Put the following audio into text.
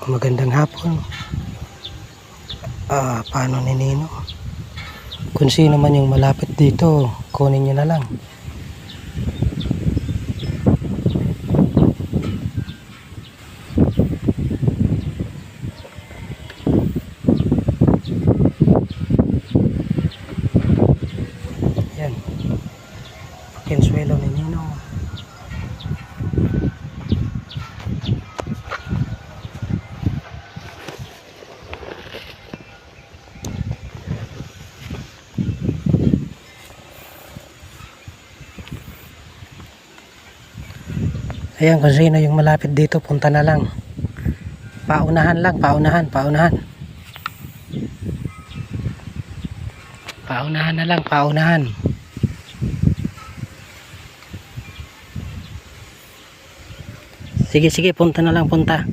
Magandang hapon. Paano ni Nino? Kung sino man yung malapit dito, kunin nyo na lang. Yan. Pakinsuelo ni Nino. Ayan, kung sino yung malapit dito, punta na lang. Paunahan lang, paunahan. Paunahan na lang, paunahan. Sige, punta na lang, punta.